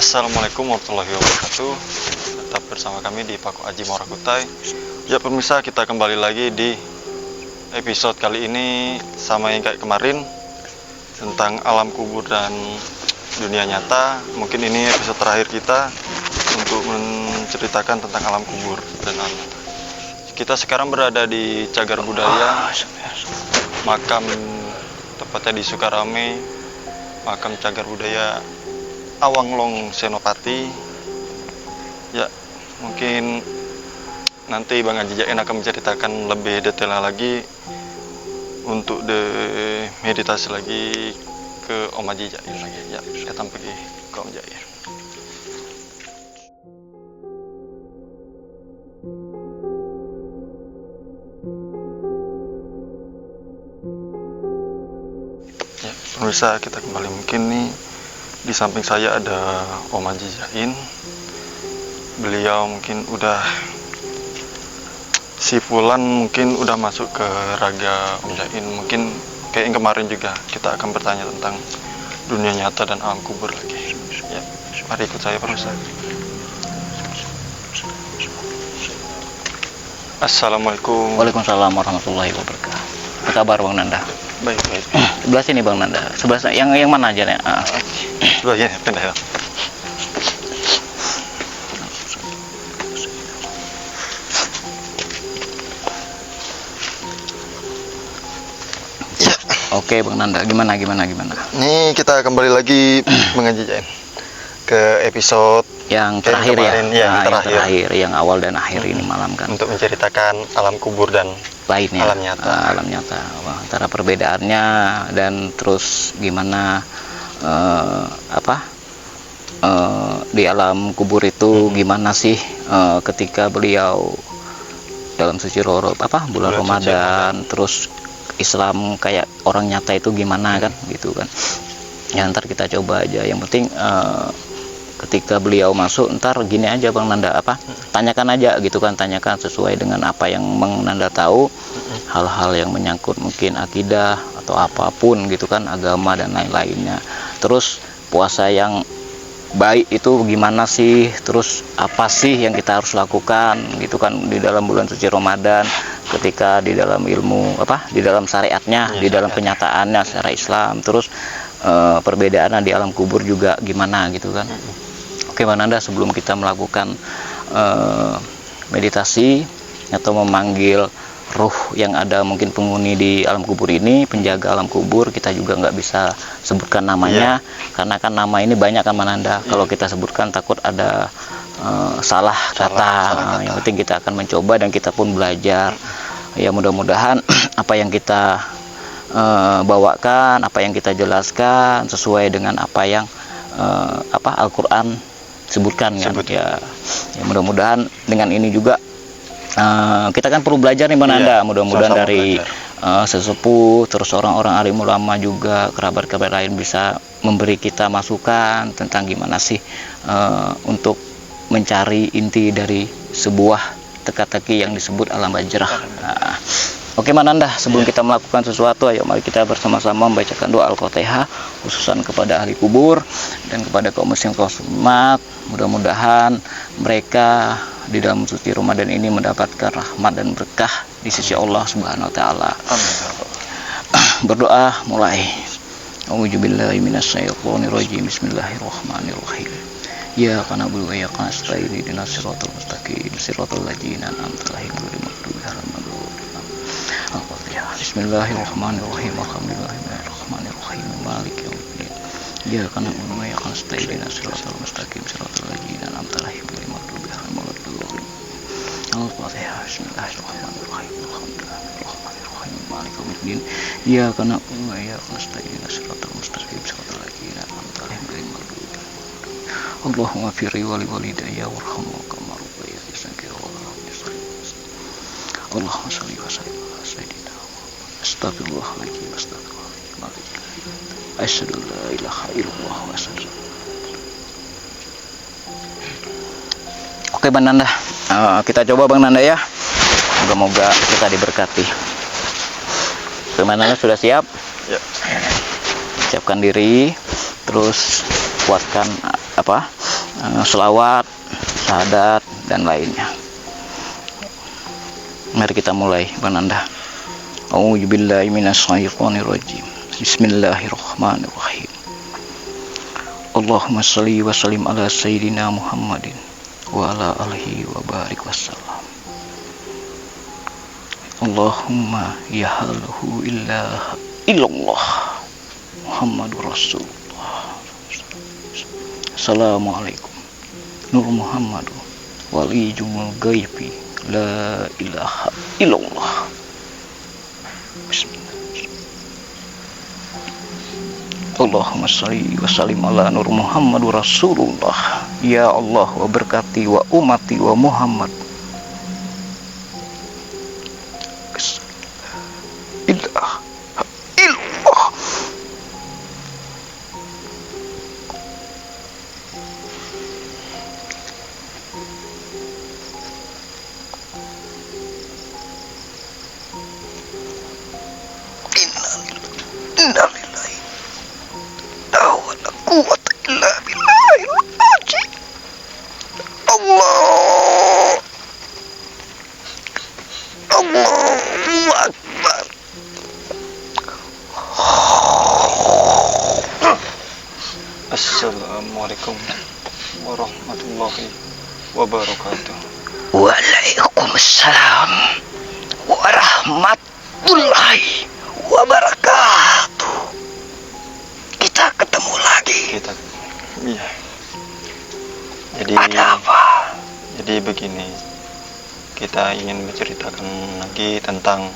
Assalamualaikum warahmatullahi wabarakatuh. Tetap bersama kami di Paku Aji Morakutai. Ya pemirsa, kita kembali lagi di episode kali ini sama yang kayak kemarin tentang alam kubur dan dunia nyata. Mungkin ini episode terakhir kita untuk menceritakan tentang alam kubur dan alam nyata. Kita sekarang berada di Cagar Budaya, makam tepatnya di Sukarame, makam Cagar Budaya Awanglong Senopati. Ya, mungkin nanti Bang Haji Jain akan menceritakan lebih detailnya lagi untuk meditasi lagi ke Om Haji Jain lagi. Ya, kita pergi ke Om Jain. Ya, pemirsa, kita kembali. Mungkin nih di samping saya ada Om Haji Jain. Beliau mungkin udah sifulan, mungkin udah masuk ke raga Om Jain. Mungkin kayak yang kemarin juga kita akan bertanya tentang dunia nyata dan alam kubur lagi. Ya, mari ikut saya pemirsa. Assalamualaikum. Waalaikumsalam warahmatullahi wabarakatuh. Apa kabar Bang Nanda? Baik. Sebelah sini Bang Nanda. Sebelah yang mana aja nih? Sebelah ya, pindah ya. Oke Bang Nanda, gimana? Nih kita kembali lagi mengaji Jain ke episode Yang terakhir kemarin, ya, yang terakhir. yang awal dan akhir ini malam kan. Untuk menceritakan alam kubur dan Lainnya, alam nyata. Alam nyata. Wah, antara perbedaannya dan terus gimana di alam kubur itu gimana sih ketika beliau dalam suci bulan Ramadan, terus Islam kayak orang nyata itu gimana kan gitu kan. Ya ntar kita coba aja, yang penting ketika beliau masuk ntar gini aja Bang Nanda, tanyakan aja gitu kan, tanyakan sesuai dengan apa yang Bang Nanda tahu, hal-hal yang menyangkut mungkin akidah atau apapun gitu kan, agama dan lain-lainnya. Terus puasa yang baik itu gimana sih, terus apa sih yang kita harus lakukan gitu kan di dalam bulan suci Ramadan, ketika di dalam ilmu di dalam syariatnya, di dalam kenyataannya secara Islam. Terus perbedaannya di alam kubur juga gimana gitu kan. Oke Bang Nanda, sebelum kita melakukan meditasi atau memanggil ruh yang ada mungkin penghuni di alam kubur ini, penjaga alam kubur, kita juga nggak bisa sebutkan namanya, karena kan nama ini banyak kan Bang Nanda. Kalau kita sebutkan takut ada salah kata. Yang penting kita akan mencoba dan kita pun belajar. Ya mudah-mudahan apa yang kita bawakan, apa yang kita jelaskan sesuai dengan apa yang Al-Quran sebutkan kan. Ya mudah-mudahan dengan ini juga kita kan perlu belajar nih Bang Nanda. Mudah-mudahan dari sesepuh, terus orang-orang alim ulama juga, kerabat-kerabat lain bisa memberi kita masukan tentang gimana sih untuk mencari inti dari sebuah teka-teki yang disebut alam bajrah. Oke Bang Nanda, sebelum kita melakukan sesuatu, ayo mari kita bersama-sama membacakan doa Al-Fatihah khususan kepada ahli kubur dan kepada kaum muslim kaum muslimat. Mudah-mudahan mereka di dalam suci Ramadan ini mendapatkan rahmat dan berkah di sisi Allah Subhanahu wa taala. Berdoa mulai. A'udzubillahi minasyaitonirrajim. Bismillahirrahmanirrahim. Ya kana bulu ya kana nasta'in ihdinas siratal mustaqim siratal ladzina an'amta 'alaihim ghairil maghdubi 'alaihim waladdallin. Bismillahirrahmanirrahim. Alhamdulillahirrahmanirrahim. Maliki yaumiddin. Ya kana bulu ya kana nasta'in ihdinas siratal mustaqim siratal ladzina an'amta 'alaihim ghairil maghdubi 'alaihim waladdallin. Al-Fatihah. Bismillahirrahmanirrahim. Alhamdulillahirrahmanirrahim. Maliki yaumiddin. Ya kana bulu ya kana nasta'in ihdinas siratal mustaqim siratal ladzina an'amta 'alaihim ghairil maghdubi. Allahumma firri wali walidayya warhamhu kama rabbayani shaghira. Allahumma shalli wa sallim ala sayyidina Muhammad. Astaghfirullahaladzim. Asyhadu an la ilaha illallah wa asyhadu. Oke Bang Nanda, kita coba Bang Nanda ya. Moga-moga kita diberkati. Bang Nanda sudah siap? Ya. Siapkan diri, terus kuatkan selawat, syahadat, dan lainnya. Mari kita mulai, Bananda. A'udzubillahi minasyaitonirrajim. Bismillahirrahmanirrahim. Allahumma shalli wa sallim ala sayyidina Muhammadin wa ala alihi wa barik wasallam. Allahumma ya halahu illallah Muhammadur Rasulullah. Assalamualaikum Nur Muhammadu walijumul gaibi la ilaha illallah. Bismillah. Allahumma shalli wa sallim ala Nur Muhammadur Rasulullah. Ya Allah, wa berkati wa umati wa Muhammad. Illallah. Innalillahi la wala quwwata illa billahil azim. Allah Allahu akbar. Assalamualaikum warahmatullahi wabarakatuh. Waalaikumsalam warahmatullahi wabarakatuh. Kita ketemu lagi. Iya. Jadi Ada apa? Jadi begini, kita ingin menceritakan lagi tentang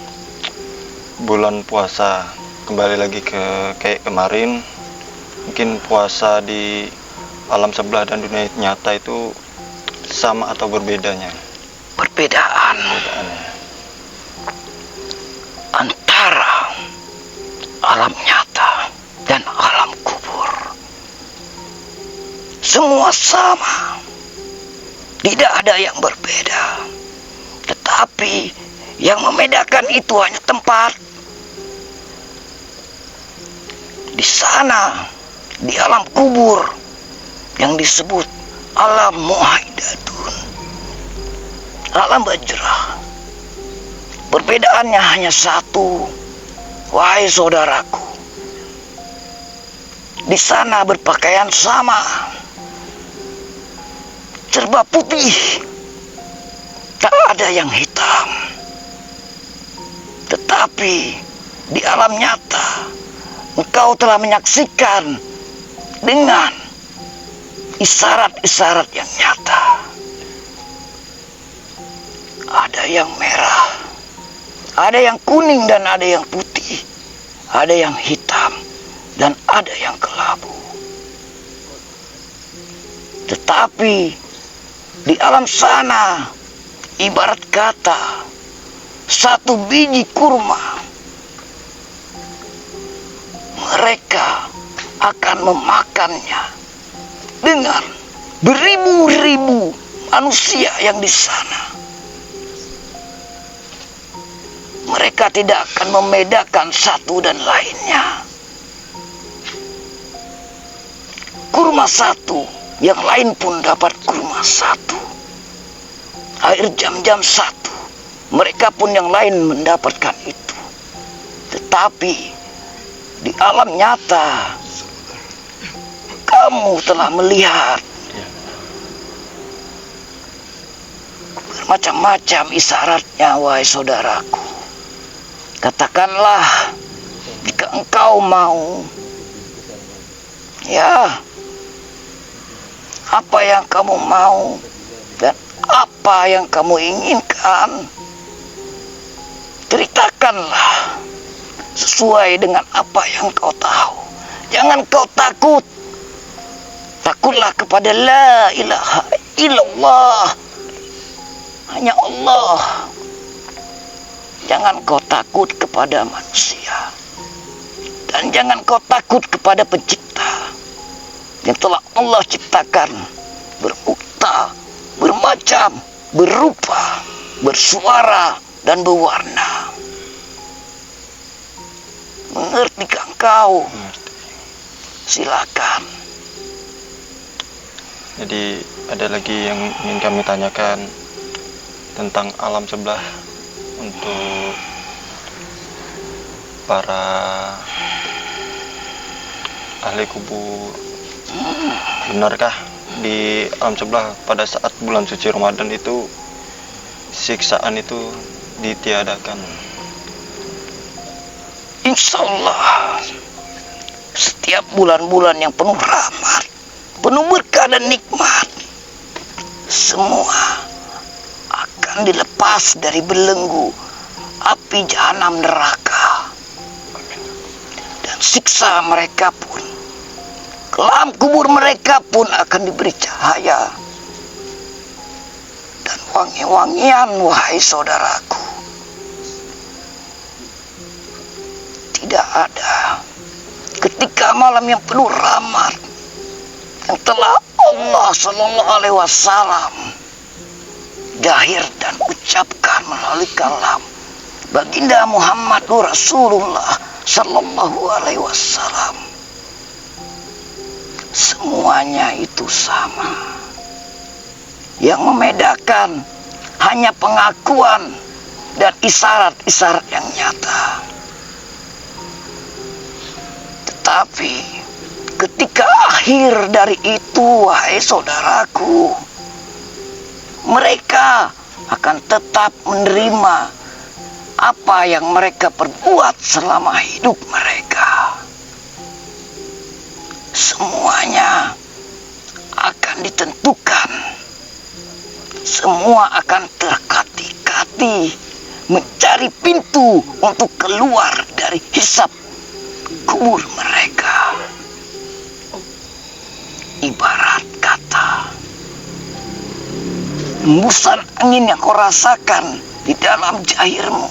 bulan puasa. Kembali lagi ke kayak kemarin, mungkin puasa di alam sebelah dan dunia nyata itu sama atau berbedanya? Perbedaannya antara alam nyata dan alam kubur semua sama, tidak ada yang berbeda, tetapi yang membedakan itu hanya tempat. Di sana, di alam kubur yang disebut alam muhaidatun, alam bajra, perbedaannya hanya satu, wahai saudaraku. Di sana berpakaian sama, serba putih, tak ada yang hitam. Tetapi di alam nyata, engkau telah menyaksikan dengan isyarat-isyarat yang nyata. Ada yang merah, ada yang kuning dan ada yang putih, ada yang hitam dan ada yang kelabu. Tetapi di alam sana, ibarat kata satu biji kurma, mereka akan memakannya dengan beribu-ribu manusia yang di sana. Mereka tidak akan membedakan satu dan lainnya. Kurma satu, yang lain pun dapat kurma satu. Air jam-jam satu, mereka pun yang lain mendapatkan itu. Tetapi di alam nyata, kamu telah melihat bermacam-macam isyaratnya, wahai saudaraku. Katakanlah, jika engkau mau, ya, apa yang kamu mau dan apa yang kamu inginkan, ceritakanlah sesuai dengan apa yang kau tahu. Jangan kau takut. Takutlah kepada la ilaha illallah, hanya Allah. Jangan kau takut kepada manusia, dan jangan kau takut kepada pencipta yang telah Allah ciptakan, berukta, bermacam, berupa, bersuara, dan berwarna. Mengertikah engkau? Silakan. Jadi ada lagi yang ingin kami tanyakan tentang alam sebelah untuk para ahli kubur. Benarkah di alam sebelah pada saat bulan suci Ramadan itu siksaan itu ditiadakan? Insya Allah setiap bulan-bulan yang penuh rahmat, penuh berkah dan nikmat, semua akan dilepas dari belenggu api jahanam neraka. Dan siksa mereka pun, kelam kubur mereka pun akan diberi cahaya dan wangi-wangian. Wahai saudaraku, tidak ada ketika malam yang penuh rahmat yang telah Allah Sallallahu Alaihi Wasallam dahir dan ucapkan melalui kalam baginda Muhammad Rasulullah Sallallahu Alaihi Wasallam, semuanya itu sama. Yang membedakan hanya pengakuan dan isyarat-isyarat yang nyata. Tetapi ketika akhir dari itu, wahai saudaraku, mereka akan tetap menerima apa yang mereka perbuat selama hidup mereka. Semuanya akan ditentukan. Semua akan terkati-kati mencari pintu untuk keluar dari hisab kubur mereka. Ibarat kata, embusan angin yang kau rasakan di dalam jahirmu,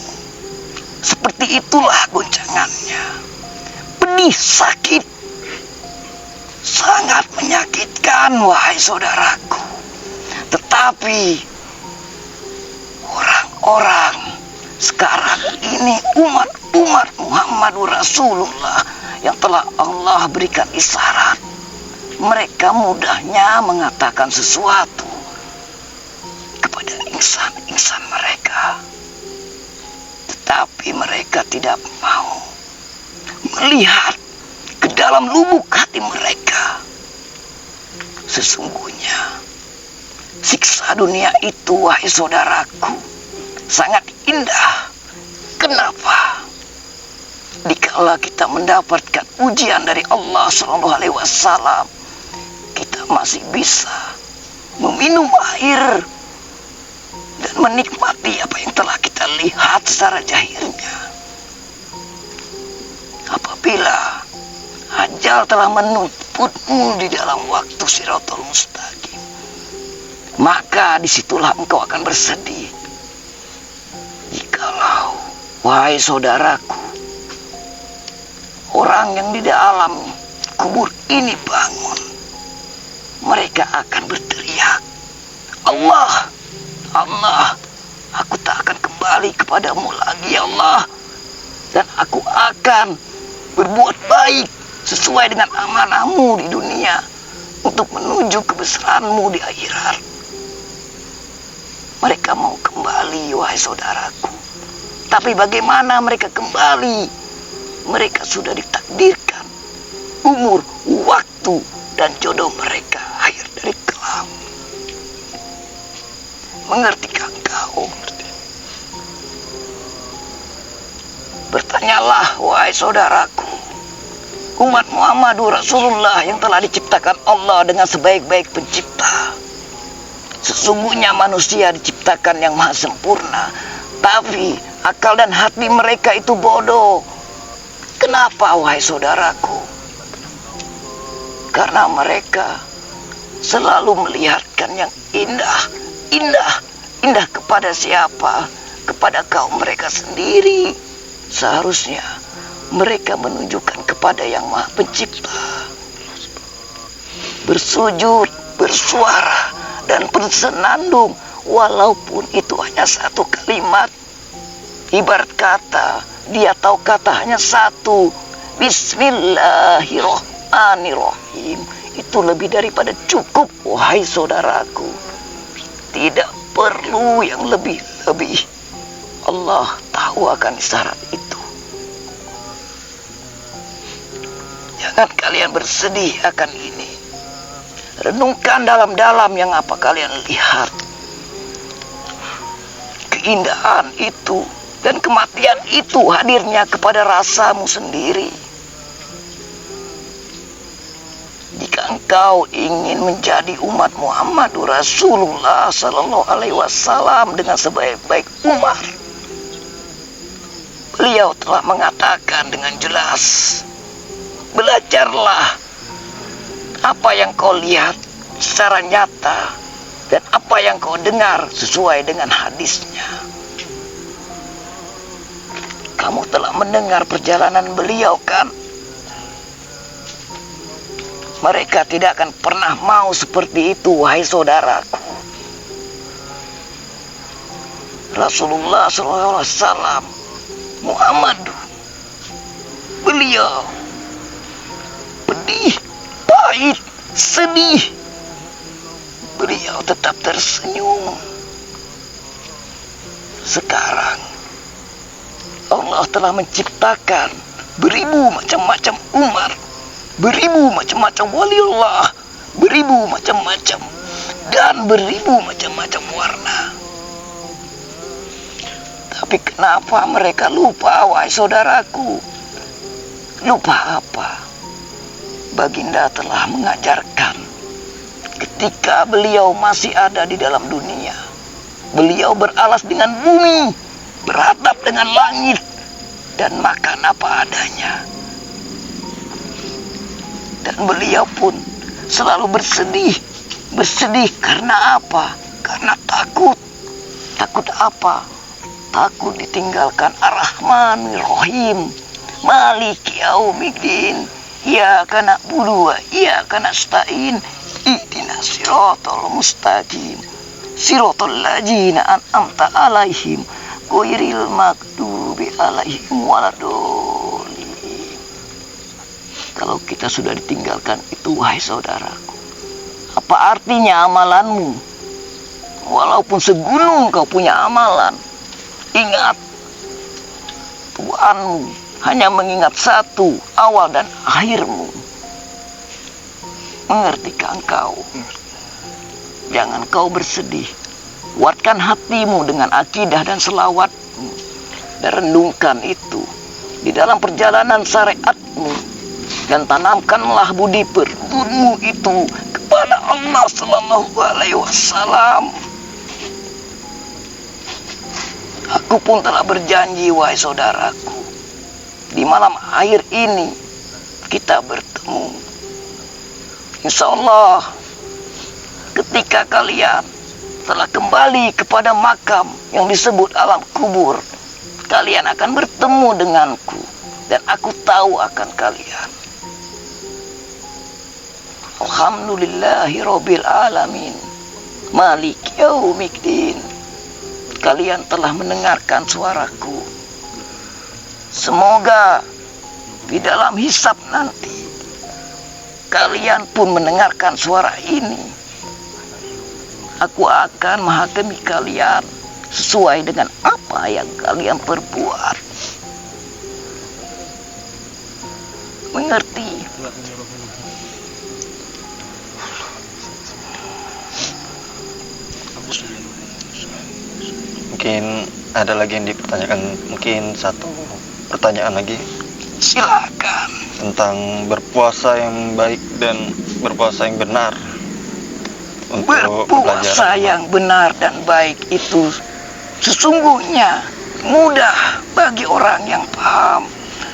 seperti itulah goncangannya. Pedih, sakit, sangat menyakitkan, wahai saudaraku. Tetapi orang-orang sekarang ini, umat Muhammad Rasulullah yang telah Allah berikan isyarat, mereka mudahnya mengatakan sesuatu kepada insan mereka, tetapi mereka tidak mau melihat ke dalam lubuk hati mereka. Sesungguhnya siksa dunia itu, wahai saudaraku, sangat indah. Kenapa? Dikala kita mendapatkan ujian dari Allah Sallallahu Alaihi Wasallam, kita masih bisa meminum air dan menikmati apa yang telah kita lihat secara jahirnya. Apabila ajal telah menuntutmu di dalam waktu Siratul Mustaqim, maka disitulah engkau akan bersedih. Jikalau, wahai saudaraku, orang yang di dalam kubur ini bangun, mereka akan berteriak, Allah, Allah, aku tak akan kembali kepadamu lagi, ya Allah, dan aku akan berbuat baik sesuai dengan amanahmu di dunia untuk menuju kebesaranmu di akhirat. Mereka mau kembali, wahai saudaraku. Tapi bagaimana mereka kembali? Mereka sudah ditakdirkan umur, waktu, dan jodoh mereka akhir dari kelam. Mengertikah engkau? Bertanyalah, wahai saudaraku, umat Muhammad Rasulullah yang telah diciptakan Allah dengan sebaik-baik pencipta. Sesungguhnya manusia diciptakan yang maha sempurna, tapi akal dan hati mereka itu bodoh. Kenapa, wahai saudaraku? Karena mereka selalu melihatkan yang indah kepada siapa? Kepada kaum mereka sendiri. Seharusnya mereka menunjukkan kepada yang maha pencipta. Bersujud, bersuara, dan bersenandung, walaupun itu hanya satu kalimat. Ibarat kata, dia tahu kata hanya satu, Bismillahirrahmanirrahim. itu lebih daripada cukup, wahai saudaraku. Tidak perlu yang lebih-lebih. Allah tahu akan isyarat itu. Jangan kalian bersedih akan ini. Renungkan dalam-dalam yang apa kalian lihat. Keindahan itu dan kematian itu hadirnya kepada rasamu sendiri. Jika engkau ingin menjadi umat Muhammad Rasulullah Sallallahu Alaihi Wasallam dengan sebaik-baik umat, beliau telah mengatakan dengan jelas, belajarlah apa yang kau lihat secara nyata dan apa yang kau dengar sesuai dengan hadisnya. Kamu telah mendengar perjalanan beliau, kan? Mereka tidak akan pernah mau seperti itu, wahai saudaraku. Rasulullah SAW, Muhammad, beliau pedih, pahit, sedih, beliau tetap tersenyum. Sekarang Allah telah menciptakan beribu macam-macam umat, beribu macam-macam waliullah, beribu macam-macam, dan beribu macam-macam warna. Tapi kenapa mereka lupa, wahai saudaraku? Lupa apa? Baginda telah mengajarkan ketika beliau masih ada di dalam dunia. Beliau beralas dengan bumi, beratap dengan langit, dan makan apa adanya. Dan beliau pun selalu bersedih. Bersedih karena apa? Karena takut. Takut apa? Takut ditinggalkan Ar-Rahman Ar-Rahim, Maliki Yaumiddin, Iyyaka na'budu wa iyyaka nasta'in, ihdinas siratal mustaqim, siratal ladzina an'amta 'alaihim, ghairil maghdubi 'alaihim waladdallin. Kalau kita sudah ditinggalkan itu, wahai saudaraku, apa artinya amalanmu? Walaupun segunung kau punya amalan, ingat, Tuhanmu hanya mengingat satu, awal dan akhirmu. Mengertikah engkau? Jangan kau bersedih. Kuatkan hatimu dengan akidah dan selawatmu, dan renungkan itu di dalam perjalanan syariatmu. Dan tanamkanlah budi perbudmu itu kepada Allah Sallallahu Alaihi Wasallam. Aku pun telah berjanji, wahai saudaraku, di malam akhir ini kita bertemu. Insya Allah, ketika kalian telah kembali kepada makam yang disebut alam kubur, kalian akan bertemu denganku, dan aku tahu akan kalian. Alhamdulillahi Rabbil Alamin, Maliki Yaumiddin. Kalian telah mendengarkan suaraku. Semoga di dalam hisab nanti kalian pun mendengarkan suara ini. Aku akan menghakimi kalian sesuai dengan apa yang kalian perbuat. Mengerti? Mungkin ada lagi yang dipertanyakan, mungkin satu pertanyaan lagi. Silakan. Tentang berpuasa yang baik dan berpuasa yang benar. Untuk Berpuasa yang benar dan baik itu sesungguhnya mudah bagi orang yang paham,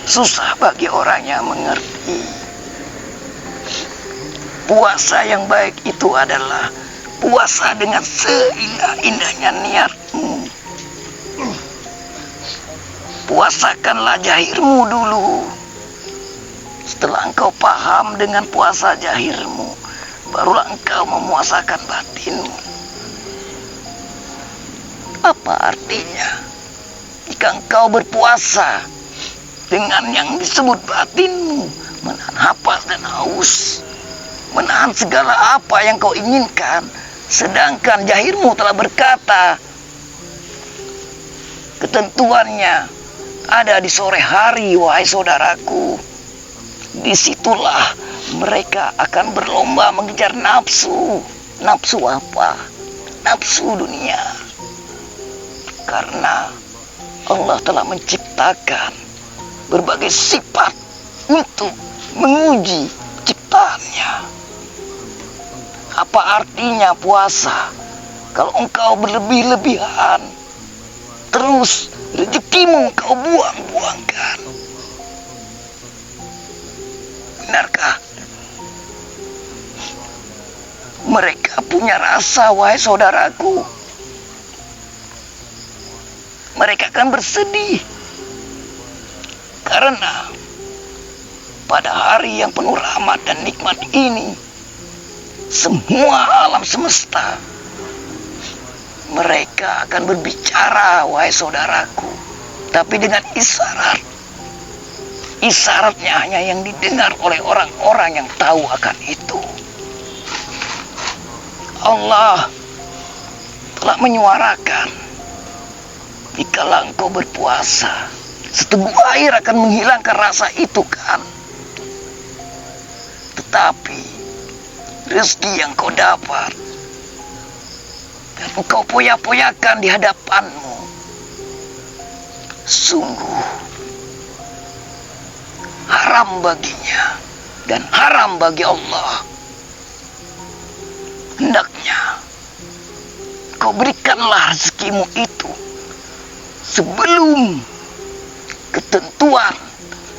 susah bagi orang yang mengerti. Puasa yang baik itu adalah puasa dengan seindah-indahnya niatmu. Puasakanlah zahirmu dulu. Setelah engkau paham dengan puasa zahirmu, barulah engkau memuasakan batinmu. Apa artinya? Jika engkau berpuasa dengan yang disebut batinmu, menahan hapas dan haus, menahan segala apa yang kau inginkan. Sedangkan jahirmu telah berkata, ketentuannya ada di sore hari, wahai saudaraku. Disitulah mereka akan berlomba mengejar nafsu. Nafsu apa? Nafsu dunia. Karena Allah telah menciptakan berbagai sifat untuk menguji ciptaannya. Apa artinya puasa kalau engkau berlebih-lebihan, terus rezekimu engkau buang-buangkan? Benarkah? Mereka punya rasa, wahai saudaraku. Mereka akan bersedih karena pada hari yang penuh rahmat dan nikmat ini, semua alam semesta mereka akan berbicara, wahai saudaraku, tapi dengan isyarat. Isyaratnya hanya yang didengar oleh orang-orang yang tahu akan itu. Allah telah menyuarakan, jikalau engkau berpuasa, seteguk air akan menghilangkan rasa itu kan. Tetapi rezeki yang kau dapat dan engkau poya-poyakan di hadapanmu, sungguh haram baginya dan haram bagi Allah. Hendaknya kau berikanlah rezekimu itu sebelum ketentuan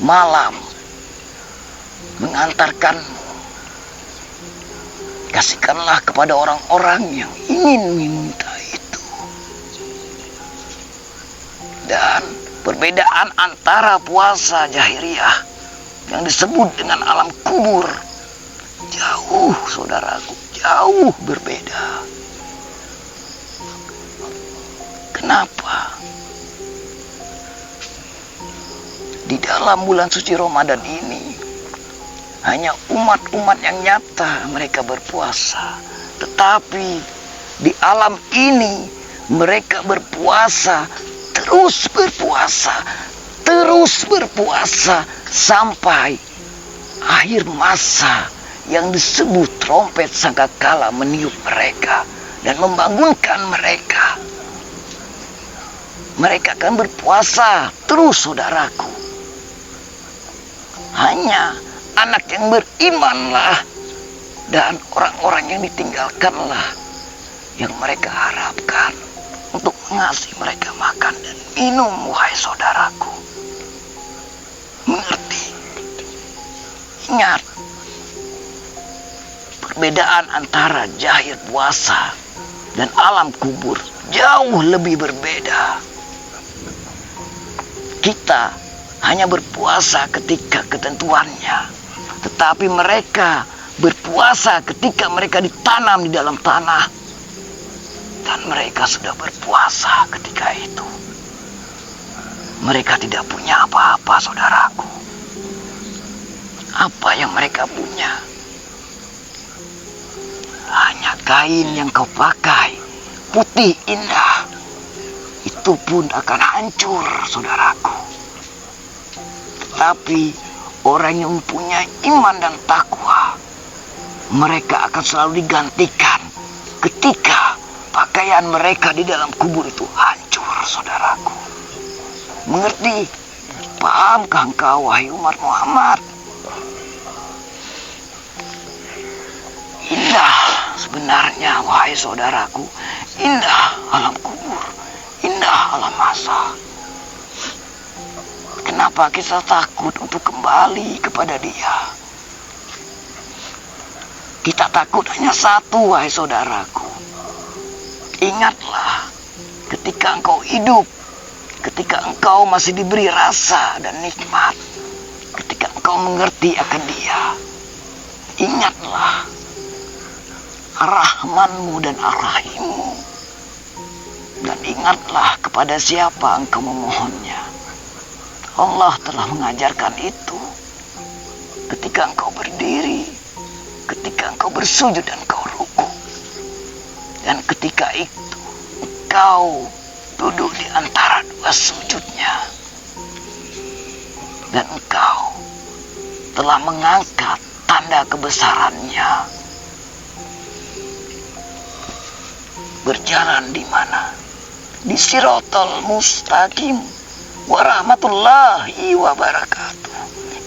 malam mengantarkanmu. Kasihkanlah kepada orang-orang yang ingin meminta itu. Dan perbedaan antara puasa jahiliyah yang disebut dengan alam kubur jauh, saudaraku, jauh berbeda. Kenapa? Di dalam bulan suci Ramadan ini hanya umat-umat yang nyata mereka berpuasa. Tetapi di alam ini mereka berpuasa, terus berpuasa sampai akhir masa yang disebut trompet sangkakala meniup mereka dan membangunkan mereka. Mereka akan berpuasa terus, saudaraku. Hanya anak yang berimanlah dan orang-orang yang ditinggalkanlah yang mereka harapkan untuk mengasihi mereka makan dan minum, wahai saudaraku. Mengerti? Ingat, perbedaan antara jahil puasa dan alam kubur jauh lebih berbeda. Kita hanya berpuasa ketika ketentuannya, tetapi mereka berpuasa ketika mereka ditanam di dalam tanah, dan mereka sudah berpuasa ketika itu. Mereka tidak punya apa-apa, saudaraku. Apa yang mereka punya? Hanya kain yang kau pakai, putih indah. Itu pun akan hancur, saudaraku. Tapi orang yang mempunyai iman dan takwa, mereka akan selalu digantikan ketika pakaian mereka di dalam kubur itu hancur, saudaraku. Mengerti? Pahamkah engkau, wahai umat Muhammad? Indah sebenarnya, wahai saudaraku. Indah alam kubur, indah alam masa. Kenapa kita takut untuk kembali kepada Dia? Kita takut hanya satu, wahai saudaraku. Ingatlah, ketika engkau hidup, ketika engkau masih diberi rasa dan nikmat, ketika engkau mengerti akan Dia, ingatlah Ar-Rahmanmu dan Ar-Rahimmu, dan ingatlah kepada siapa engkau memohonnya. Allah telah mengajarkan itu ketika engkau berdiri, ketika engkau bersujud dan engkau ruku. Dan ketika itu engkau duduk di antara dua sujudnya. Dan engkau telah mengangkat tanda kebesarannya. Berjalan di mana? Di Siratal Mustaqim. Warahmatullahi wabarakatuh.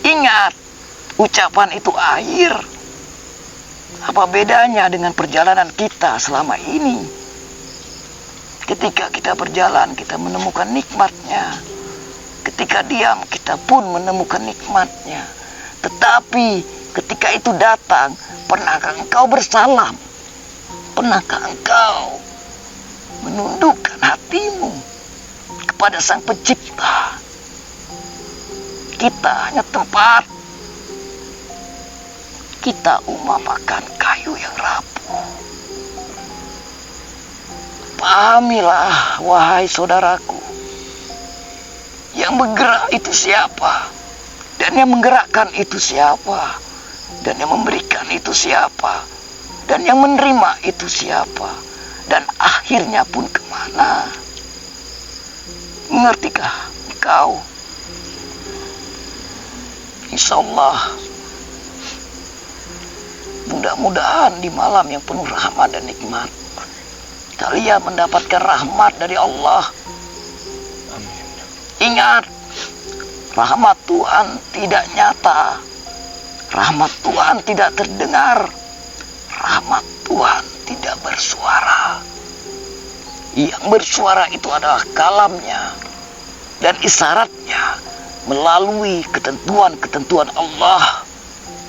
Ingat, ucapan itu akhir. Apa bedanya dengan perjalanan kita selama ini? Ketika kita berjalan, kita menemukan nikmatnya. Ketika diam, kita pun menemukan nikmatnya. Tetapi ketika itu datang, pernahkah engkau bersalam? Pernahkah engkau menundukkan hatimu kepada Sang Pencipta? Kita hanya tempat. Kita umpamakan kayu yang rapuh. Pahamilah, wahai saudaraku, yang bergerak itu siapa? Dan yang menggerakkan itu siapa? Dan yang memberikan itu siapa? Dan yang menerima itu siapa? Dan akhirnya pun kemana? Mengertikah engkau? Insyaallah, mudah-mudahan di malam yang penuh rahmat dan nikmat, kalian mendapatkan rahmat dari Allah. Amin. Ingat, rahmat Tuhan tidak nyata. Rahmat Tuhan tidak terdengar. Rahmat Tuhan tidak bersuara. Yang bersuara itu adalah kalamnya dan isyaratnya melalui ketentuan-ketentuan Allah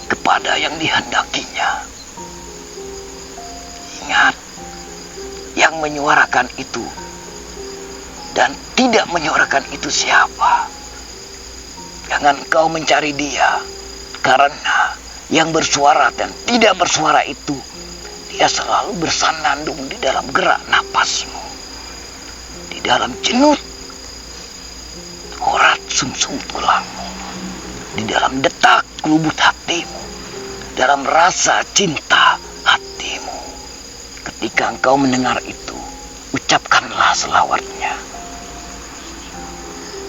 kepada yang dihendakinya. Ingat, yang menyuarakan itu dan tidak menyuarakan itu siapa? Jangan kau mencari dia, karena yang bersuara dan tidak bersuara itu, dia selalu bersanandung di dalam gerak napasmu, di dalam jenut urat sumsum tulangmu, di dalam detak lubuk hatimu, dalam rasa cinta hatimu. Ketika engkau mendengar itu, ucapkanlah selawatnya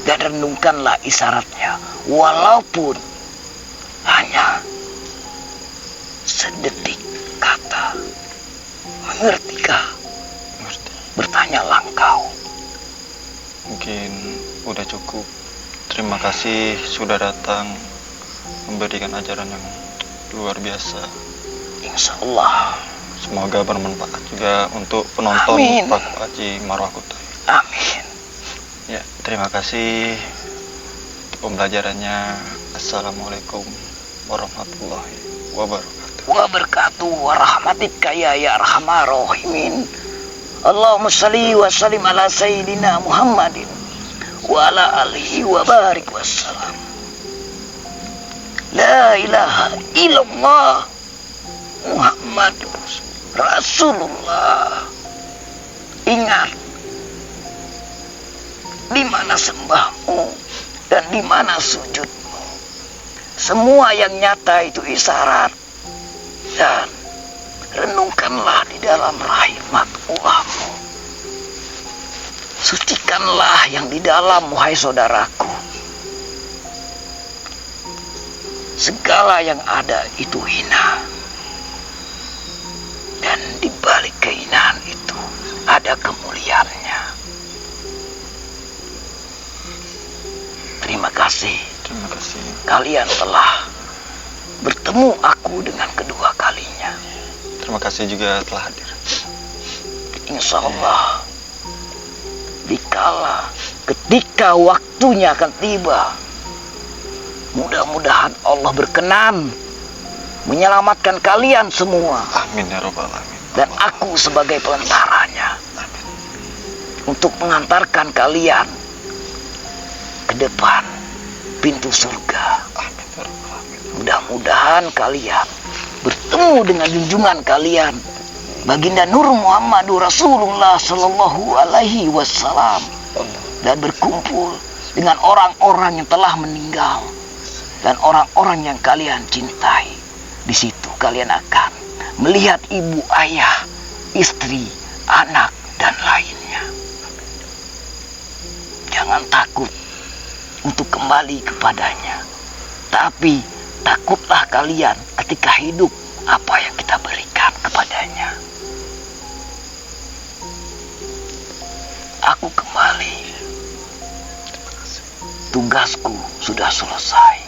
dan renungkanlah isyaratnya, walaupun hanya sedetik kata. Mengertikah? Ngerti. Bertanyalah engkau. Mungkin udah cukup. Terima kasih sudah datang memberikan ajaran yang luar biasa. Insyaallah. Semoga bermanfaat juga untuk penonton Amin. Paku Aji Marwah Kutai. Amin. Ya, terima kasih untuk pembelajarannya. Assalamualaikum warahmatullahi wabarakatuh. Wabarakatuh warahmatika ya arhamar rahimin. Allahumma shalli wa sallim ala sayyidina Muhammadin wa ala alihi wa barik wassalam. La ilaha illallah Muhammadur Rasulullah. Ingat, di mana sembahmu dan di mana sujudmu, semua yang nyata itu isyarat. Dan renungkanlah di dalam rahmat Allahmu. Sucikanlah yang di dalam, wahai saudaraku. Segala yang ada itu hina. Dan di balik kehinaan itu ada kemuliaannya. Terima kasih. Terima kasih. Kalian telah bertemu aku dengan kedua kalinya. Terima kasih juga telah hadir. Insya Allah, dikala ketika waktunya akan tiba, mudah-mudahan Allah berkenan menyelamatkan kalian semua. Amin ya rabbal alamin. Dan aku sebagai pelentaranya untuk mengantarkan kalian ke depan pintu surga. Amin ya rabbal alamin. Mudah-mudahan kalian bertemu dengan junjungan kalian, Baginda Nur Muhammadur Rasulullah Sallallahu Alaihi Wasallam, dan berkumpul dengan orang-orang yang telah meninggal dan orang-orang yang kalian cintai di situ. kalian akan melihat ibu, ayah, istri, anak, dan lainnya. Jangan takut untuk kembali kepadanya, tapi takutlah kalian ketika hidup apa yang kita berikan kepadanya. Aku kembali. Tugasku sudah selesai.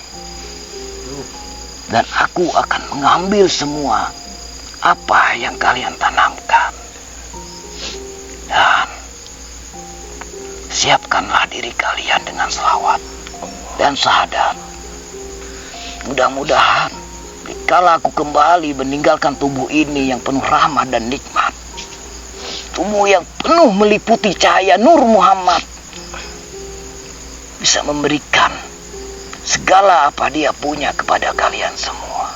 Dan aku akan mengambil semua apa yang kalian tanamkan. Dan siapkanlah diri kalian dengan selawat dan syahadat. Mudah-mudahan dikala aku kembali meninggalkan tubuh ini yang penuh rahmat dan nikmat, tubuh yang penuh meliputi cahaya Nur Muhammad, bisa memberikan segala apa dia punya kepada kalian semua.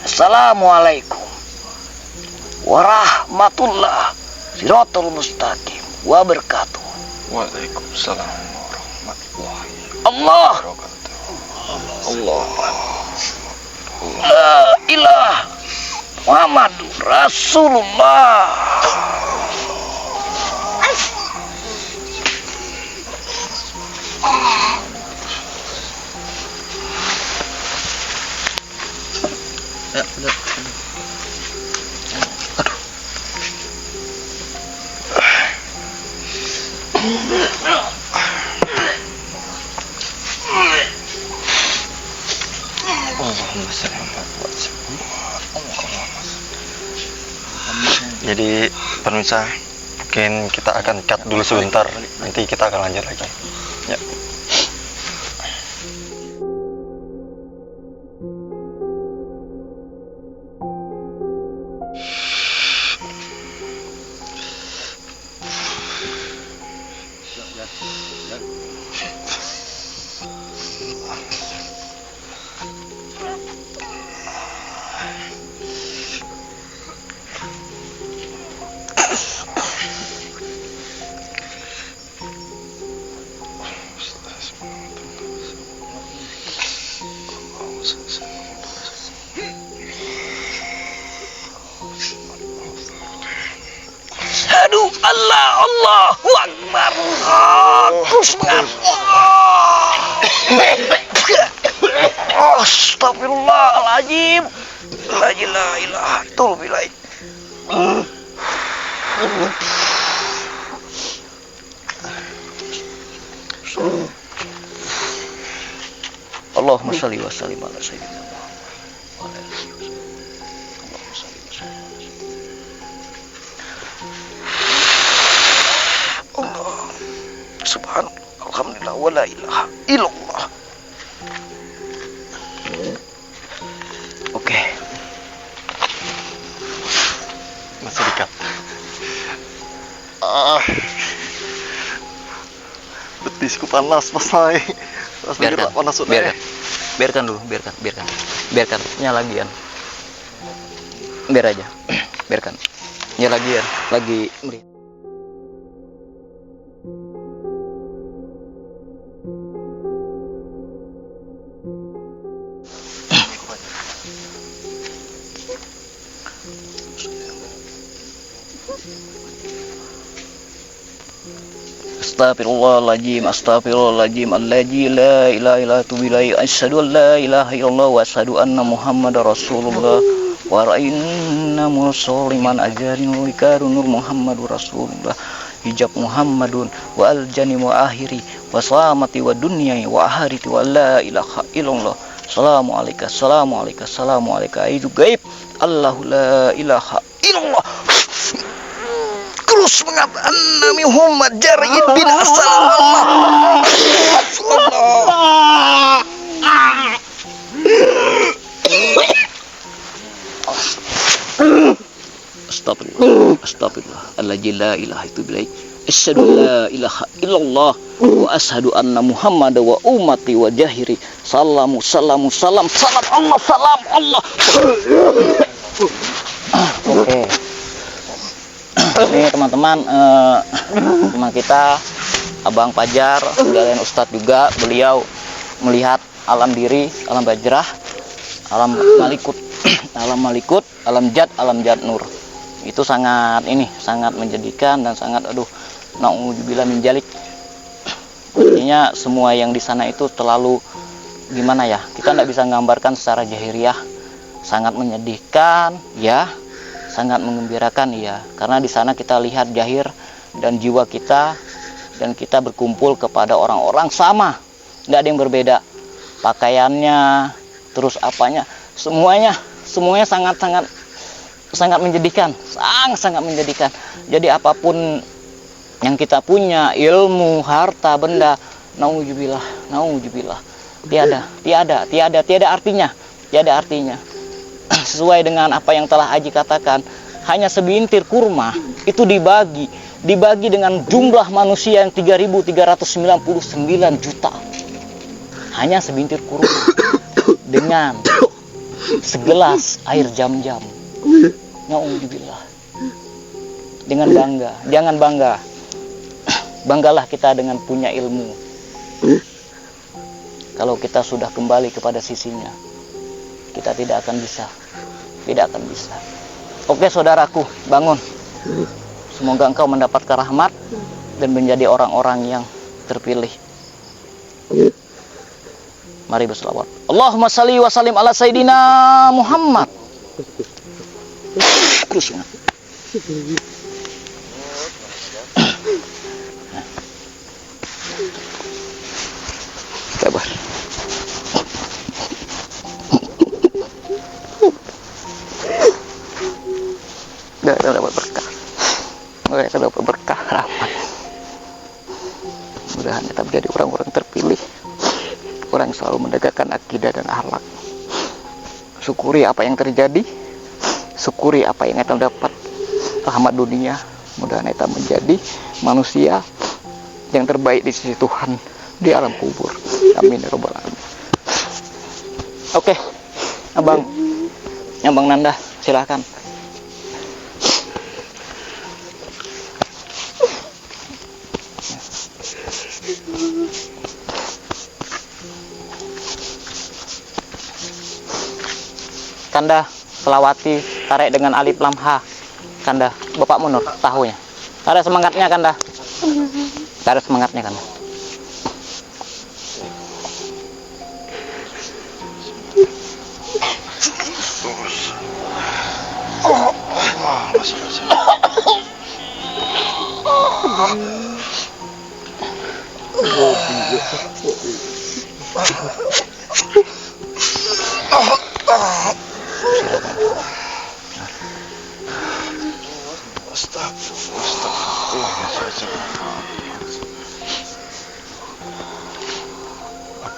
Assalamualaikum warahmatullahi mustaqim wabarakatuh. Waalaikumsalam warahmatullahi Allah, Allah. la ilaha Muhammadur Rasulullah. Jadi pemirsa, mungkin kita akan cut dulu sebentar, nanti kita akan lanjut lagi. Ya. Aduh, Allahu Akbar. Terus Astagfirullahaladzim. La ilaha illallah. Allahumma shalli wa sallim ala sayyidina Muhammad. Allah, subhanallah, alhamdulillah, wa la ilaha illallah. Oke. Masih dekat. Betisku panas, Mas. Biarkan, biarkan dulu, biarkan, nyalagian, biar aja, biarkan, nyalagian, lagi melihat. Astagfirullahaladzim, astagfirullahaladzim, alladzi la ilaha illa tubilai, asyhadu an la ilaha illallah wa asyhadu anna Muhammadar Rasulullah wa ra'inna mursaliman ajarin likarunur Muhammadur Rasulullah hijab Muhammadun wa aljani wa akhiri wa salamati wa dunyai wa akhirati wa la ilaha illallah. Assalamu alaikum itu gaib Allahu la ilaha illallah. Terus mengatakan Nabi Muhammad Jarid bin Asal Allah. Astagfirullah alladzi la ilaha illallah asyhadu la ilaha illallah wa asyhadu anna Muhammad wa ummati wa jahiri salam Allah. Oke. Ini teman-teman, teman kita Abang Fajar, sekalian Ustadz juga, beliau melihat alam diri, alam bajrah, alam malikut alam malikut, alam jad nur. Itu sangat sangat menjadikan dan sangat naudzubillah min dzalik. Artinya semua yang di sana itu terlalu gimana ya? Kita tidak bisa menggambarkan secara zahiriah. Sangat menyedihkan, ya. Sangat menggembirakan, ya. Karena di sana kita lihat zahir dan jiwa kita, dan kita berkumpul kepada orang-orang sama, tidak ada yang berbeda. Pakaiannya, terus apanya, semuanya sangat menjadikan, sangat menjadikan. Jadi apapun yang kita punya, ilmu, harta, benda, naudzubillah, tiada artinya. Sesuai dengan apa yang telah Aji katakan, hanya sebintir kurma itu dibagi dengan jumlah manusia yang 3.399 juta. Hanya sebintir kurma dengan segelas air jam-jam. Naudzubillah. Dengan bangga, jangan bangga. Banggalah kita dengan punya ilmu. Kalau kita sudah kembali kepada sisinya, kita tidak akan bisa. Oke saudaraku, bangun. Semoga engkau mendapatkan rahmat dan menjadi orang-orang yang terpilih. Mari berselawat. Allahumma shalli wa sallim ala Sayyidina Muhammad. Sabar. Kita dapat berkah. Kita dapat berkah rahmat. Mudah-mudahan kita menjadi orang-orang terpilih, orang yang selalu menegakkan akidah dan akhlak. Syukuri apa yang terjadi, syukuri apa yang kita dapat, rahmat dunia. Mudah-mudahan kita menjadi manusia yang terbaik di sisi Tuhan di alam kubur. Amin ya rabbal alamin. Oke, Abang Nanda, silakan. Kanda selawati tarik dengan alif lam ha. Kanda, Bapak Munur tahunya. Ada semangatnya Kanda. Ada semangatnya Kanda.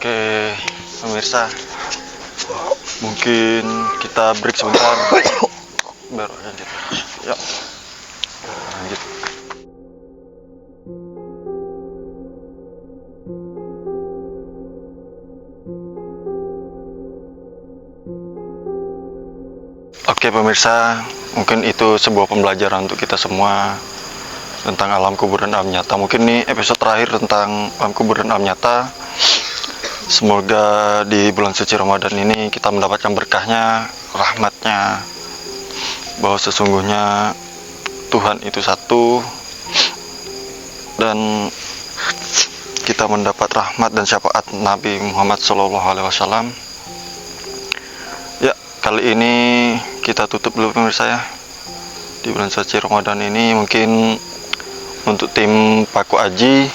Oke, pemirsa, mungkin kita break sebentar, baru lanjut. Yuk, lanjut. Oke pemirsa, mungkin itu sebuah pembelajaran untuk kita semua tentang alam kubur dan alam nyata. Mungkin ini episode terakhir tentang alam kubur dan alam nyata. Semoga di bulan suci Ramadan ini kita mendapatkan berkahnya, rahmatnya, bahwa sesungguhnya Tuhan itu satu, dan kita mendapat rahmat dan syafaat Nabi Muhammad SAW. Ya, kali ini kita tutup dulu pemirsa ya. Di bulan suci Ramadan ini mungkin untuk tim Paku Aji,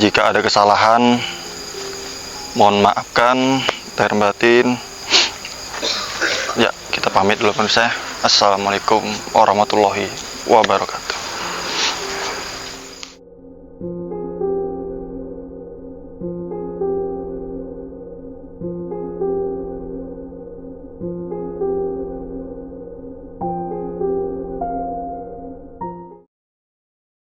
jika ada kesalahan mohon maafkan lahir batin. Ya, kita pamit dulu pemirsa. Assalamualaikum warahmatullahi wabarakatuh.